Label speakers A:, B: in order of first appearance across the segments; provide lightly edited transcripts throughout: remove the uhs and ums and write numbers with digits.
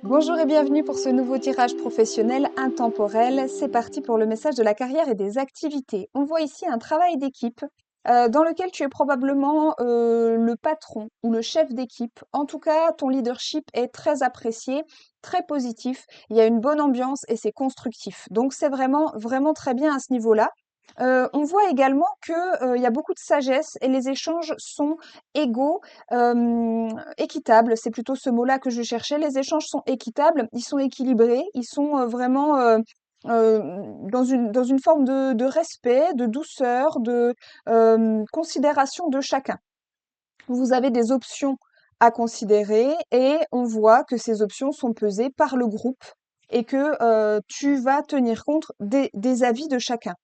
A: Bonjour et bienvenue pour ce nouveau tirage professionnel intemporel. C'est parti pour le message de la carrière et des activités. On voit ici un travail d'équipe dans lequel tu es probablement le patron ou le chef d'équipe. En tout cas, ton leadership est très apprécié, très positif. Il y a une bonne ambiance et c'est constructif. Donc c'est vraiment, vraiment très bien à ce niveau-là. On voit également que, il y a beaucoup de sagesse et les échanges sont égaux, équitables, c'est plutôt ce mot-là que je cherchais. Les échanges sont équitables, ils sont équilibrés, ils sont, vraiment, heu, dans une forme de respect, de douceur, de, considération de chacun. Vous avez des options à considérer et on voit que ces options sont pesées par le groupe et que, tu vas tenir compte des avis de chacun.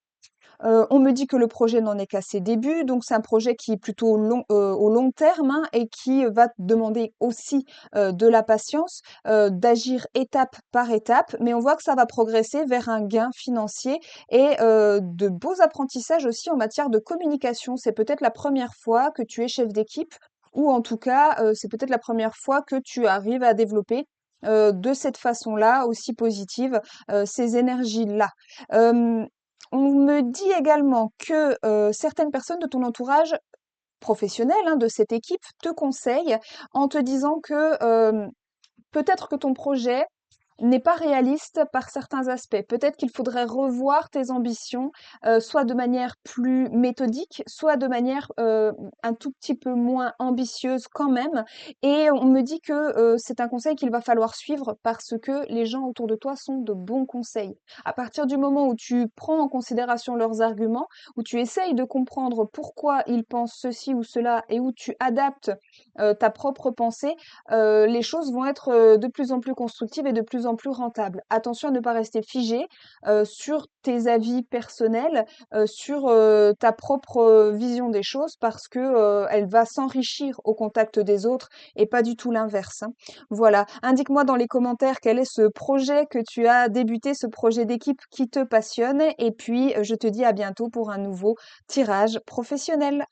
A: On me dit que le projet n'en est qu'à ses débuts, donc c'est un projet qui est plutôt au long terme, hein, et qui va te demander aussi, de la patience, d'agir étape par étape. Mais on voit que ça va progresser vers un gain financier et de beaux apprentissages aussi en matière de communication. C'est peut-être la première fois que tu es chef d'équipe ou en tout cas, c'est peut-être la première fois que tu arrives à développer, de cette façon-là, aussi positive, ces énergies-là. Hem On me dit également que, certaines personnes de ton entourage professionnel, hein, de cette équipe, te conseillent en te disant que, peut-être que ton projet n'est pas réaliste par certains aspects. Peut-être qu'il faudrait revoir tes ambitions, soit de manière plus méthodique, soit de manière, un tout petit peu moins ambitieuse quand même et on me dit que, c'est un conseil qu'il va falloir suivre parce que les gens autour de toi sont de bons conseils. À partir du moment où tu prends en considération leurs arguments, où tu essayes de comprendre pourquoi ils pensent ceci ou cela et où tu adaptes, ta propre pensée, les choses vont être, de plus en plus constructives et de plus en plus rentables. Attention à ne pas rester figé, sur tes avis personnels, sur, ta propre, vision des choses parce que, elle va s'enrichir au contact des autres et pas du tout l'inverse, hein. Voilà. Indique-moi dans les commentaires quel est ce projet que tu as débuté, ce projet d'équipe qui te passionne et puis, je te dis à bientôt pour un nouveau tirage professionnel.